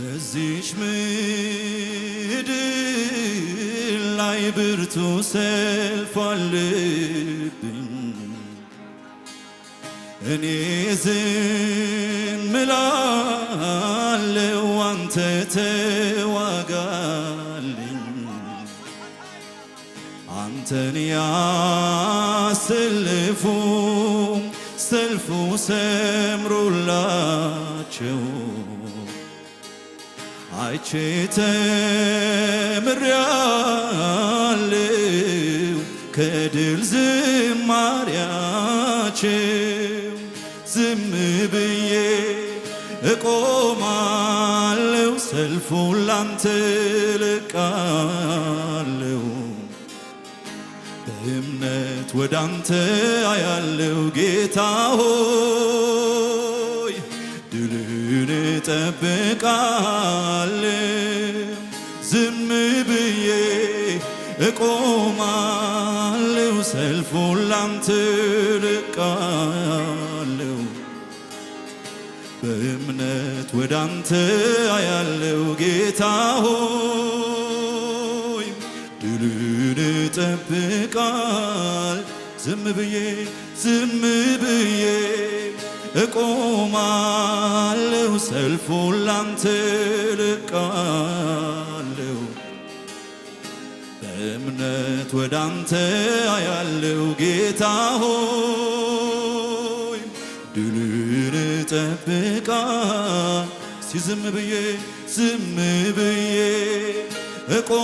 በዚች ምድር ላይ ብርቱ ሰልፍ አለብኝ። እኔ ዝም እላለሁ አንተ ተዋጋልኝ። አንተን ያሰልፉ ሰልፉ ሰምሮላቸው አይቼ ተምሬአለሁ ከድል ዝማሬያቸው። ዝም ብዬ እቆማለሁ ሰልፉን ላንተ እለቃለሁ። በእምነት ወደ አንተ አያለሁ ጌታ ሆይ ድልን እጠብቃለሁ። ዝም ብዬ እቆማለሁ ሰልፉን ላንተ እለቃለሁ። በእምነት ወደ አንተ አያለሁ ጌታ ሆይ ድልን እጠብቃለሁ። ዝም ብዬ እቆማለሁ ሰልፉን ላንተ እለቃለሁ። በእምነት ወደ አንተ አያለሁ ጌታ ሆይ ድልን እጠብቃለሁ። ዝም ብዬ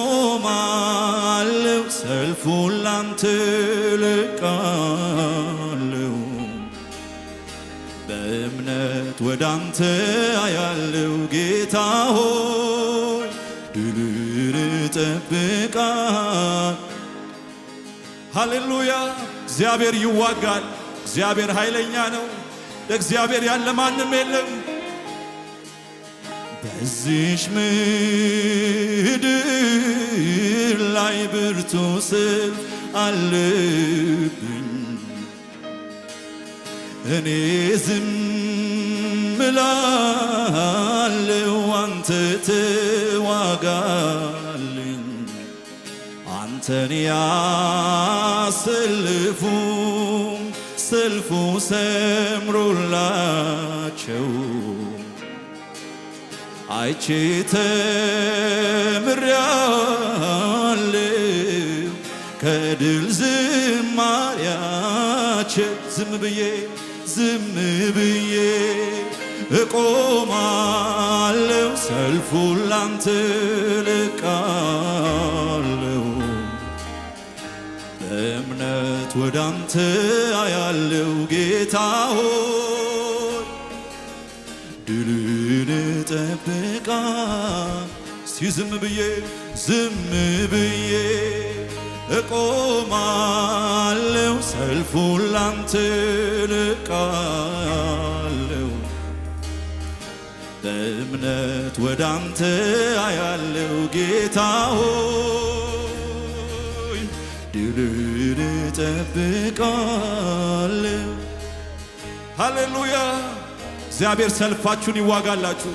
እቆማለሁ ሰልፉን ላንተ እለቃለሁ። በእምነት ወደ አንተ አያለሁ ጌታ ሆይ ድልን እጠብቃለሁ። ሃሌሉያ! እግዚአብሔር ይዋጋል። እግዚአብሔር ኃይለኛ ነው። ለእግዚአብሔር ያለ ማንም የለም። በዚች ምድር ላይ ብርቱ ሰልፍ አለብኝ። እኔ ዝም እላለሁ አንተ ተዋጋልኝ። አንተን ያሰልፉ ሰልፉ ሰምሮላቸው አይቼ ተምሬአለሁ ከድል ዝማሬያቸው። ዝም ብዬ እቆማለሁ ሰልፉን ላንተ እለቃለሁ። በእምነት ወደ አንተ አያለሁ ጌታ ሆይ ድልን እጠብቃለሁ። ዝም ብዬ እቆማለሁ ሰልፉን ላንተ እለቃለሁ። በእምነት ወደ አንተ አያለሁ ጌታ ሆይ ድልን እጠብቃለሁ። ሃሌሉያ! እግዚአብሔር ሰልፋችሁን ይዋጋላችሁ።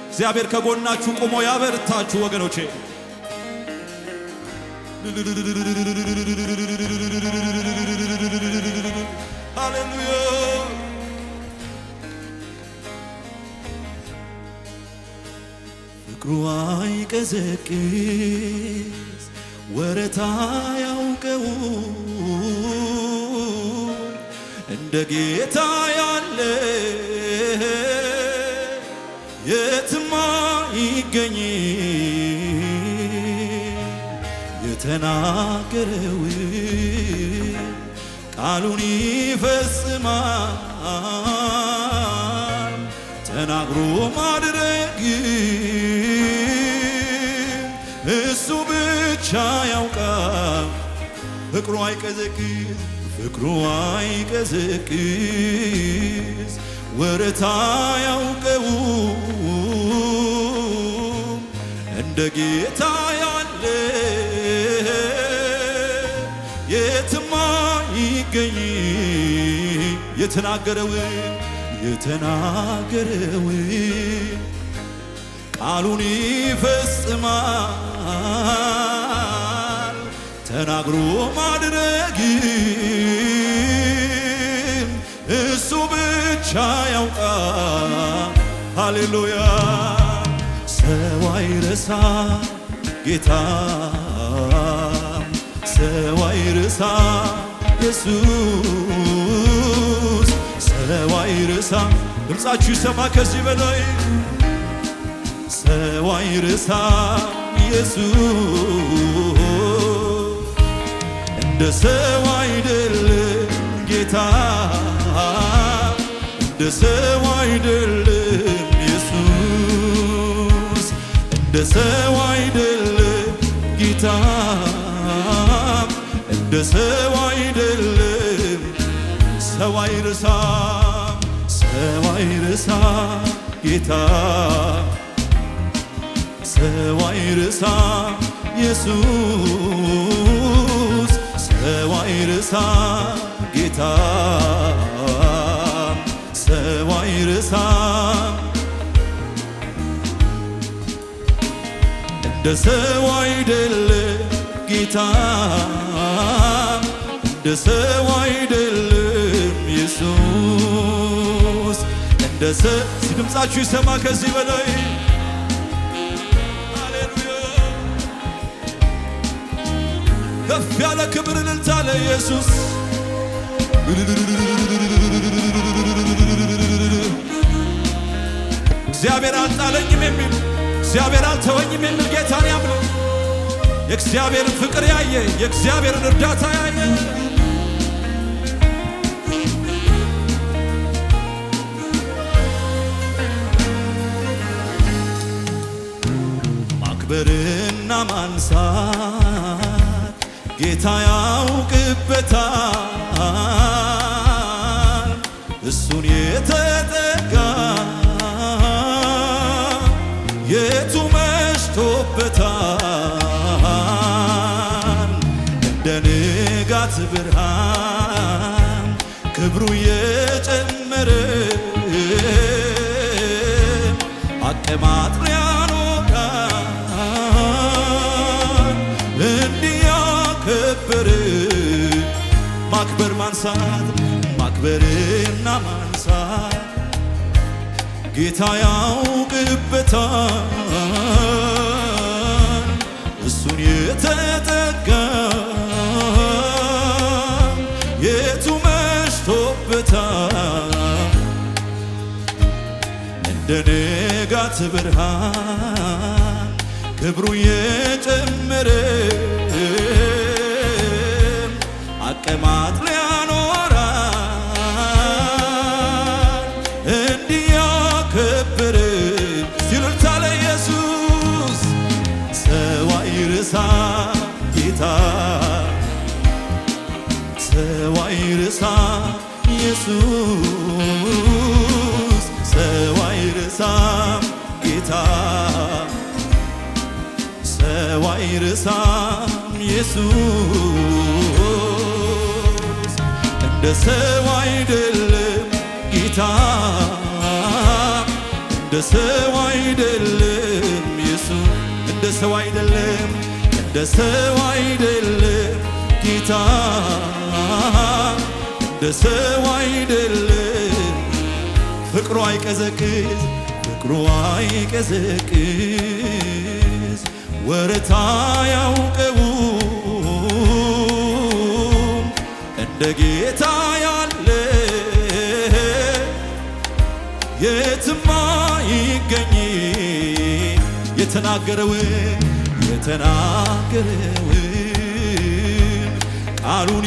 እግዚአብሔር ከጎናችሁ ቆሞ ያበርታችሁ ወገኖቼ። ሃሌሉያ! ፍቅሩ አይቀዘቅዝ ወረታ ያውቀው እንደ ጌታ ያለ የትማ ይገኝ። የተናገረው ቃሉን ይፈጽማል። ተናግሮ ማድረግ እሱ ብቻ ያውቃል። ፍቅሩ አይቀዘቅዝ ወረታ ያውቀው እንደ ጌታ ያለ የትማ ይገኝ። የተናገረው ቃሉን ይፈጽማል። ተናግሮ ማድረግን እሱ ብቻ ያውቃል። ሃሌሉያ ሰው አይረሳ ጌታ ሰው አይረሳ ኢየሱስ ሰው አይረሳ። ድምፃችሁ ይሰማ ከዚህ በላይ ሰው አይረሳ ኢየሱስ እንደ ሰው አይደለም ጌታ እንደ ሰው አይደለም ኢየሱስ እንደ ሰው አይደለም ጌታ እንደ ሰው አይደለም። ሰው አይረሳም ሰው አይረሳም ጌታ ሰው አይረሳም ኢየሱስ ሰው አይረሳም ጌታ ሰው አይረሳም። እንደ ሰው አይደለም ጌታ እንደ ሰው አይደለም ኢየሱስ እንደ ሰው ድምፃችሁ ይሰማ ከዚህ በላይ ሃሌሉያ ከፍ ያለ ክብር እልልታ ለኢየሱስ እግዚአብሔር አልጣለኝም የሚል እግዚአብሔር አልተወኝም የሚል ጌታን ያምነው የእግዚአብሔርን ፍቅር ያየ የእግዚአብሔርን እርዳታ ያየ ማክበርና ማንሳት ጌታ ያውቅበታል። እሱን የተጠጋ የቱ መሽቶበታል። እንደ ንጋት ብርሃን ክብሩ የጨመረ አቀማጥሎ ያኖራል እንዲህ ያከበረ ማክበር ማንሳት ማክበርና ማንሳት ጌታ ያውቅበታል። እሱን የተጠጋ የቱ መሽቶበታል። እንደ ንጋት ብርሃን ክብሩ የጨመረ አቀማጥሎ ያኖራል እንዲህ ያከበረ ሲሉልታ ለኢየሱስ ሰው አይረሳ ጌታ ሰው አይረሳ ኢየሱስ ሰው አይረሳም ጌታ ሰው አይረሳም ኢየሱስ እንደ ሰው አይደለም ጌታ እንደ ሰው አይደለም ኢየሱስ እንደ ሰው አይደለም እንደ ሰው አይደለም ጌታ እንደ ሰው አይደለም። ፍቅሩ አይቀዘቅዝ ፍቅሩ አይቀዘቅዝ ወረታ ያውቀውም እንደ ጌታ ያለ የትም አይገኝ። የተናገረውን ቃሉን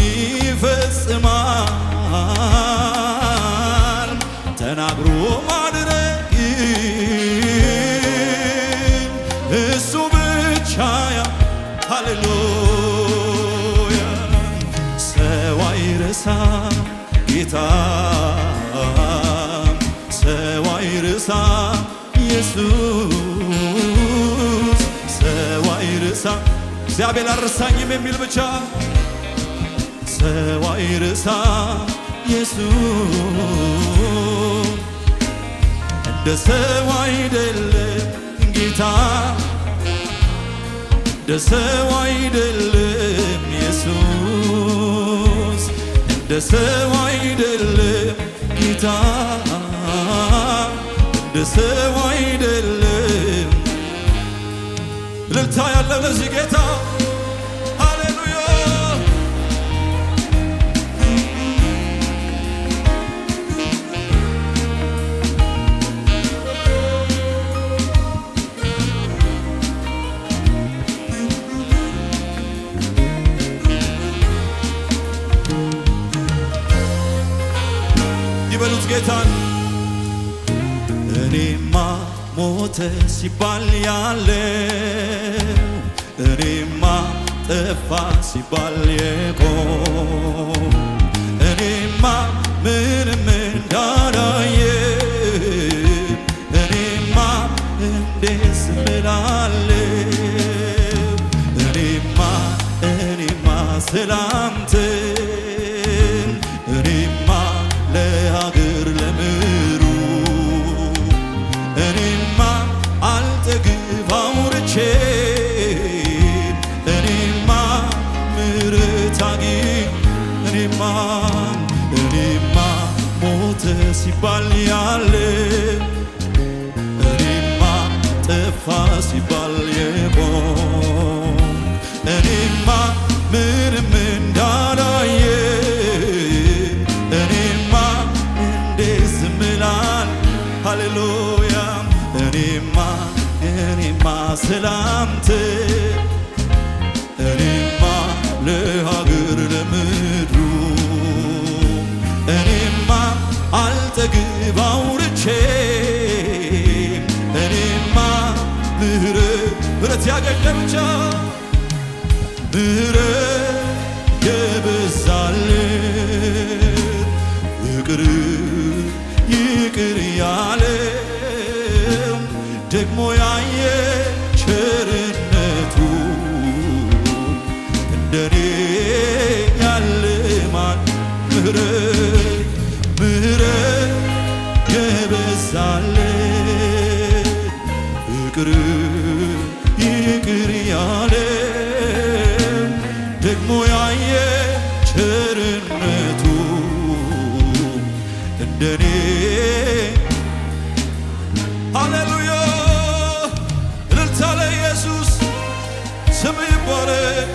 ይፈጽማል። ተናግሮ ማድረግ እሱ ብቻ ሃሌሉያ ሰው አይረሳ ጌታ ሰው አይረሳ ኢየሱስ ሰው አይረሳ እግዚአብሔር አልረሳኝም የሚል ብቻ ሰው አይረሳ ኢየሱስ እንደ ሰው አይደለም ጌታ ጌታ እንደ ሰው አይደለም ኢየሱስ እንደ ሰው አይደለም ጌታ እንደ ሰው አይደለም እልልታ ያለው ለዚህ ጌታ ሃሌሉያ ይበሉት ጌታን እኔማ ሞተ ሲባል ያለው እኔማ ጠፋ ሲባል የቆም እኔማ ምንም እንዳላየ እኔማ እንዴት ዝም እላለሁ እኔማ ስላንተ እኔማ ለሀገር ለምሩ እኔማ አልጠግብ አውርቼ እኔማ ምሕረት አግኝ እኔማ ሞተ ሲባል ያለ እኔማ ጠፋ ሲባል የቆም እኔማ ምንም እንዳላየ እኔማ እንዴት ዝም እላለሁ ሃሌሉያ እኔማ ስላንተ እኔማ ለሀገር ለምድሩ እኔማ አልጠግብ አውርቼ እኔማ ምሕረት ያገኘ ብቻ ምሕረት የበዛለት ፍቅር ይቅር ያለው ደግሞ ያየ ቸርነቱ እንደኔ ያለ ማን ምሕረት የበዛለት ፍቅር ይቅር ያለው ደግሞ ያየ ቸርነቱ እንደኔ ሃሌሉያ እልልታ ለኢየሱስ ስም ይባረክ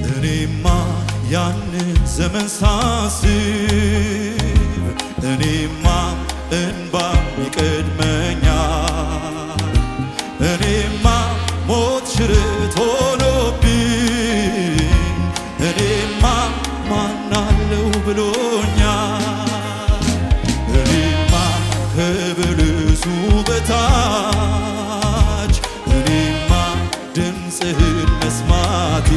እኔማ ያንን ዘመን ሳስብ እኔማ እንባ ይቀድመኛል እኔማ ሞት ሽረት ሆኖብኝ እኔማ ማናለው ብሎኛል እኔማ ከበለሱ በታች እኔማ ድምፅህን መስማቴ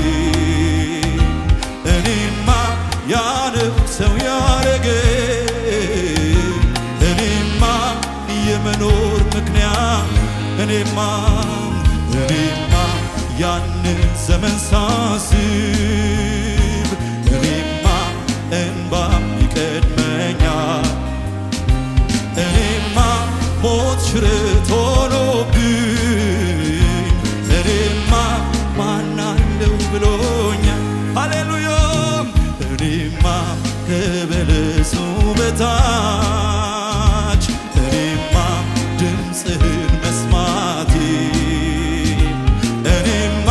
እኔማ ያነው ሰው ያረገኝ እኔማ የመኖር ምክንያት እኔማ ያንን ዘመን ሳስብ እኔማ እንባም ይቀድመኛል እኔማ ሞት ሽረት ሆኖብኝ እኔማ ማናለው ብሎኛል ሃሌሉያ እኔማ ከበለሱ በታች እኔማ ድምፅህን መስማቴ እኔማ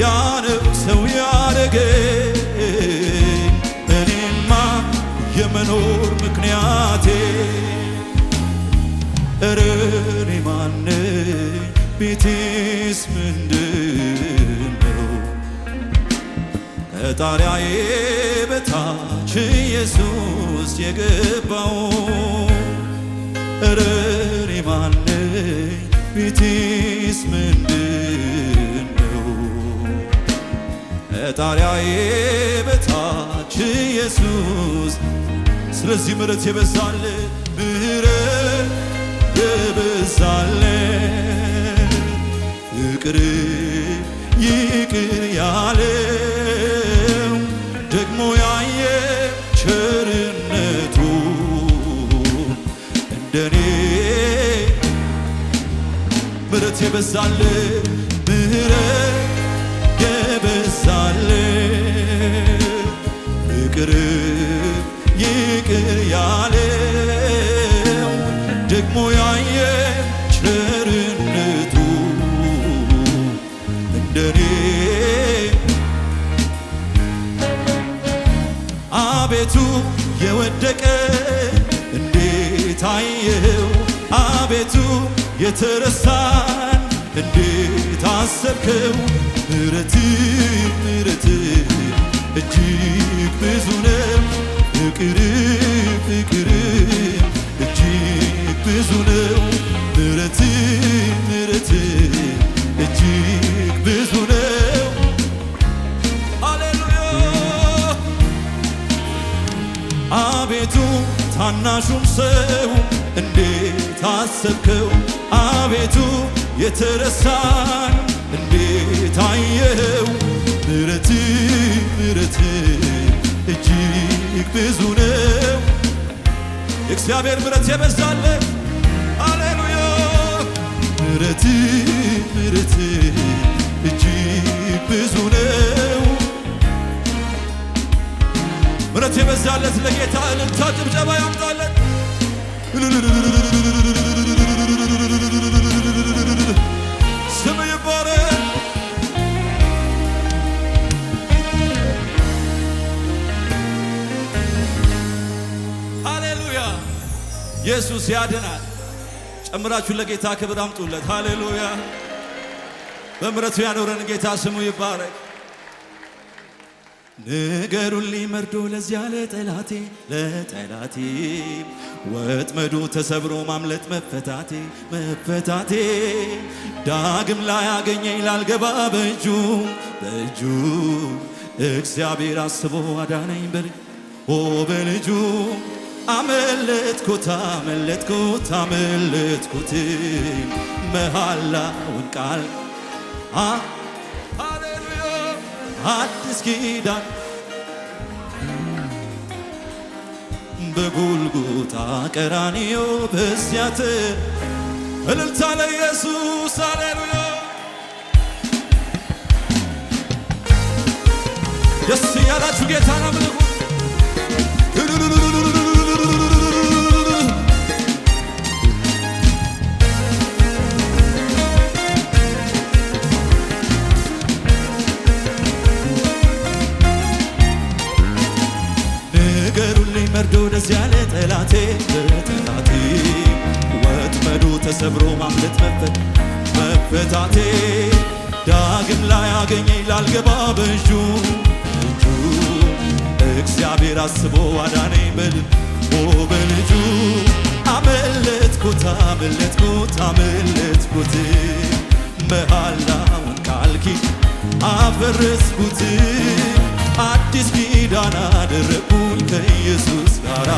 ያነው ሰው ያረገኝ እኔማ የመኖር ምክንያቴ እረ እኔ ማን ነኝ ቤቴስ ምንድነው ከጣሪያዬ በታች ኢየሱስ የገባው እረ እኔ ማን ነኝ ቤቴስ ምንድነው ከጣሪያዬ በታች ኢየሱስ ስለዚህ ምሕረት የበዛለት ምሕረት የበዛለት ፍቅር ይቅር ያለው የበዛል ምሕረት የበዛል ፍቅር ይቅር ያለው ደግሞ ያየ ቸርነቱ እንደኔ አቤቱ የወደቀ እንዴት አየኸው አቤቱ የተረሳን እንዴት አሰብከው ምሕረት ምሕረት እጅግ ብዙ ነው ፍቅር ፍቅር እጅግ ብዙ ነው ምሕረት ምሕረት እጅግ ብዙ ነው ሃሌሉያ አቤቱ ታናሹን ሰው እንዴት አሰብከው አቤቱ የተረሳን እንዴት አየኸው ምሕረት ምሕረት እጅግ ብዙ ነው የእግዚአብሔር ምሕረት የበዛለት ሃሌሉያ ምሕረት ምሕረት እጅግ ብዙ ነው ምሕረት የበዛለት ለጌታ እልልታ ጭብጨባ ያምጣለት ስም ይባረክ ሃሌሉያ ኢየሱስ ያድናል ጨምራችሁ ለጌታ ክብር አምጡለት ሃሌሉያ በምሕረቱ ያኖረን ጌታ ስሙ ይባረክ ንገሩልኝ መርዶ ለዚያ ለጠላቴ ወጥመዱ ተሰብሮ ማምለጥ መፈታቴ ዳግም ላይ ያገኘኝ ላልገባ በእጁ እግዚአብሔር አስቦ አዳነኝ በልጁ አመለጥኩት መሐላውን ቃል አዲስ ኪዳን በጎልጎታ ቀራንዮ በዚያት እልልታ ለኢየሱስ ሃሌሉያ ደስ ያላችሁ ጌታን አምልኩ ንገሩልኝ መርዶ ለዚያ ለጠላቴ ወጥመዱ ተሰብሮ ማምለጥ መፈታቴ ዳግም ላይ ያገኘኝ ላልገባ በእጁ እግዚአብሔር አስቦ አዳነኝ በልጁ አመለጥኩት መሐላውን ቃል አፈረስኩት አዲስ ኪዳን አደረግኩኝ ከኢየሱስ ጋራ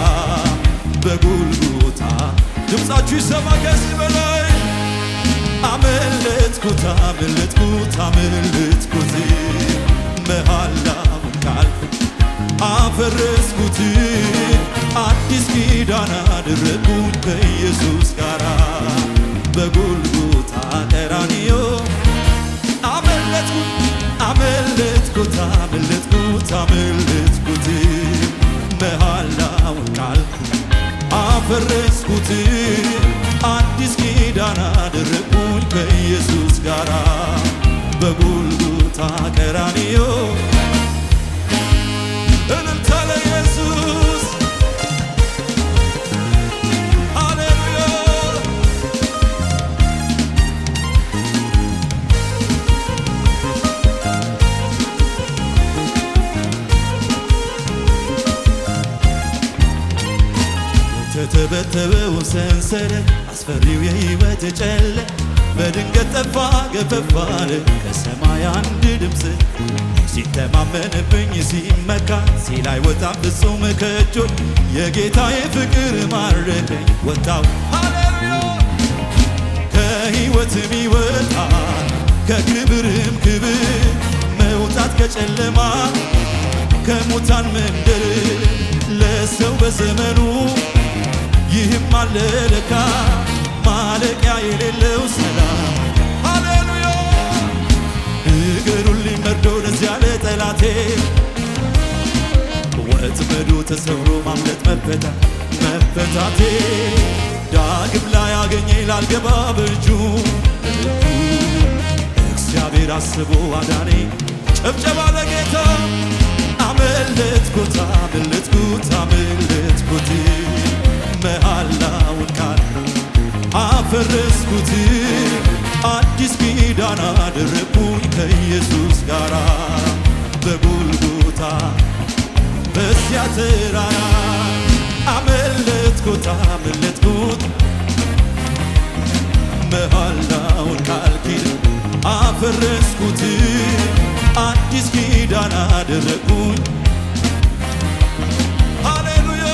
በጎልጎታ ድምፃችሁ ይሰማ ከዚህ በላይ አመለጥኩት መሐላውን ቃል አፈረስኩት አዲስ ኪዳን አደረግኩኝ ከኢየሱስ ጋራ በጎልጎታ ቀራንዮ አመለጥኩት መሐላውን ቃል አፈረስኩት አዲስ ኪዳን አደረግኩኝ ከኢየሱስ ጋራ በጎልጎታ ቀራንዮ እልልታ ለኢየሱስ ሃሌሉያ የተበተበው ሰንሰለት አስፈሪው የሕይወት ጨለማ በድንገት ጠፋ ገፈፍ አለ ከሰማይ አንድ ድምፅ ሲተማመንብኝ ሲመካ ሲል አይወጣም ፍጹም ከእጆች የጌታዬ ፍቅር ማረከኝ ወጣው ሃሌሉያ ከሕይወትም ይወጣል ከክብርም ክብር መውጣት ከጨለማ ከሙታን መንደር ለሰው በዘመኑ ይህም አለ ለካ ማለቂያ የሌለው ሰላም ንገሩልኝ መርዶ ለዚያ ለጠላቴ ወጥመዱ ተሰብሮ ማምለጥ መፈታቴ ዳግም ላይ ያገኘኝ ላልገባ በእጁ እግዚአብሔር አስቦ አዳነኝ። ጨብጨባ ለጌታ አመለጥኩት መሐላውን ቃል አፈረስኩት አዲስ ኪዳን አደረግኩኝ ከኢየሱስ ጋር በጎልጎታ በዚያ ተራራ አመለጥኩት መሐላውን ቃል ኪዳን አፈረስኩት አዲስ ኪዳን አደረግኩኝ። ሃሌሉያ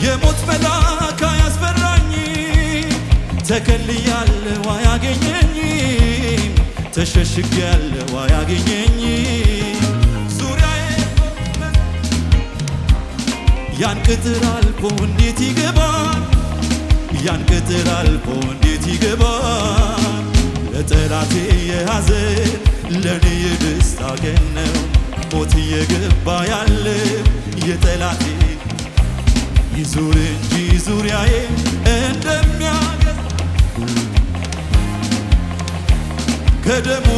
የሞት መልአክ አያስፈራኝ ተከልያለሁ አያገኘኝም ተሸሽጌያለሁ አያገኘኝም ያን ቅጥር አልፎ እንዴት ይገባል ያን ቅጥር አልፎ እንዴት ይገባል ለጠላቴ የሐዘን ለኔ የደስታ ቀን ነው ሞት እየገባ ያለ የጠላቴ ይዙር እንጂ ዙሪያዬ እንደሚያገዝ ከደሙ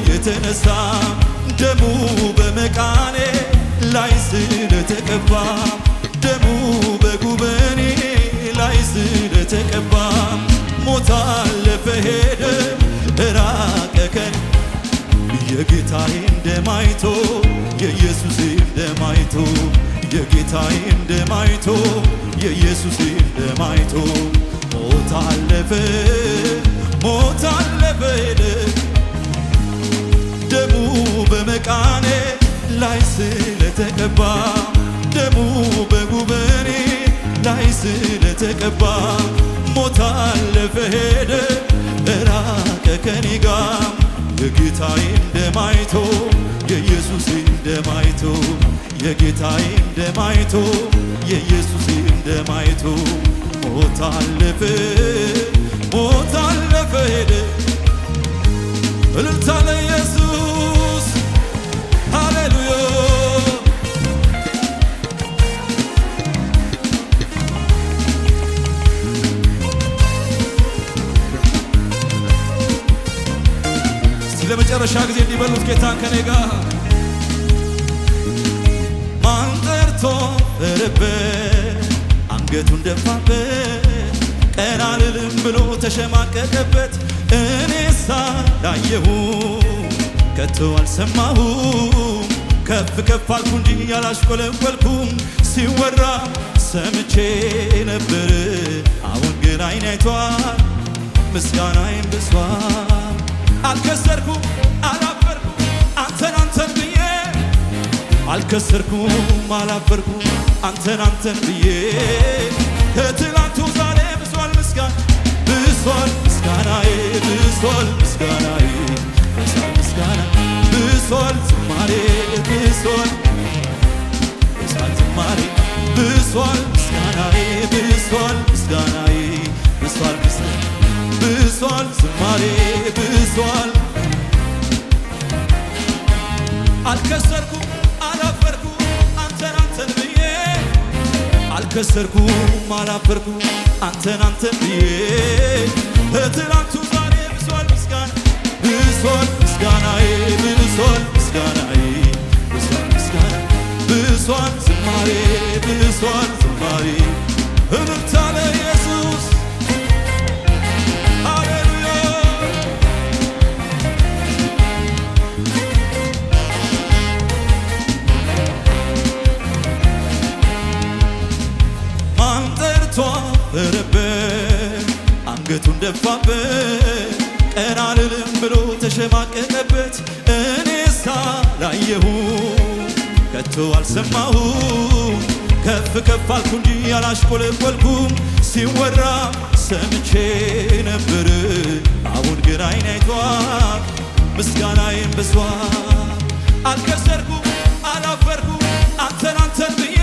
የተነሳ ደሙ በመቃኔ ላይ ስለተቀባ ደሙ በጉበኔ ላይ ስለተቀባ ሞት አለፈ ሄደ ራቀ ከኔ የጌታዬን ደም አይቶ የኢየሱሴን ደም አይቶ የጌታዬን ደም አይቶ የኢየሱሴን ደም አይቶ ሞት አለፈ ሄደ ደሙ በመቃኔ ላይ ስለተቀባ ደሙ በጉበኔ ላይ ስለተቀባ ሞት አለፈ ሄደ ራቀ ከኔ ጋር የጌታዬን ደም አይቶ የኢየሱሴን ደም አይቶ የጌታዬን ደም አይቶ የኢየሱሴን ደም አይቶ ሞት አለፈ ሄደ። እልልታ ለኢየሱስ ሃሌሉያ ለመጨረሻ ጊዜ እንዲበሉት ጌታን ከኔ ጋር ማን ጠርቶ ፈረበት አንገቱን ደፋበት ቀና አልልም ብሎ ተሸማቀቀበት እኔሳ ላየሁ ከቶ አልሰማሁም ከፍ ከፍ አልኩ እንጂ ያላሽቆለቆልኩም ሲወራ ሰምቼ ነበር አሁን ግን ዓይኔ አይቷል ምስጋናዬን ብሷል አልከሰርኩም አላፈርኩም አንተን ብዬ አልከሰርኩም አላፈርኩም አንተን ብዬ ከትላንቱ ዛሬ ብሷል ምስጋናዬ ብሷል ዝማሬ ብሷል ምስጋናዬ ብሷል ዝማሬ ብሷል አልከሰርኩም አላፈርኩም አንተን ብዬ አልከሰርኩም አላፈርኩም አንተን ብዬ በትላንቱ ዛሬ ብሷል ምስጋናዬ ብሷል ዝማሬ እልልታ ለኢየሱስ ፈረበት አንገቱን ደፋበት ቀና አልልም ብሎ ተሸማቀቀበት እኔሳ ላየሁ ከቶ አልሰማሁም ከፍ ከፍ አልኩ እንጂ ያላሽቆለቆልኩም ሲወራ ሰምቼ ነበር አሁን ግን ዓይኔ አይቷል ምስጋናዬን ብሷል አልከሰርኩም አላፈርኩም አንተን ብዬ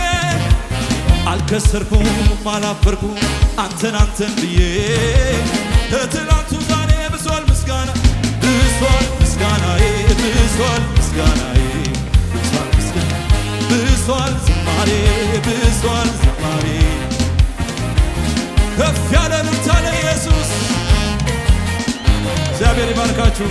አልከሰርኩም አላፈርኩም አንተን ብዬ ከትላንቱ ዛሬ ብሷል ምስጋና ብሷል ምስጋናዬ ብሷል ምስጋናዬ ብሷል ምስጋና ብሷል ዝማሬ ብሷል ዝማሬ ከፍ ያለ እልልታ ለኢየሱስ። እግዚአብሔር ይባርካችሁ።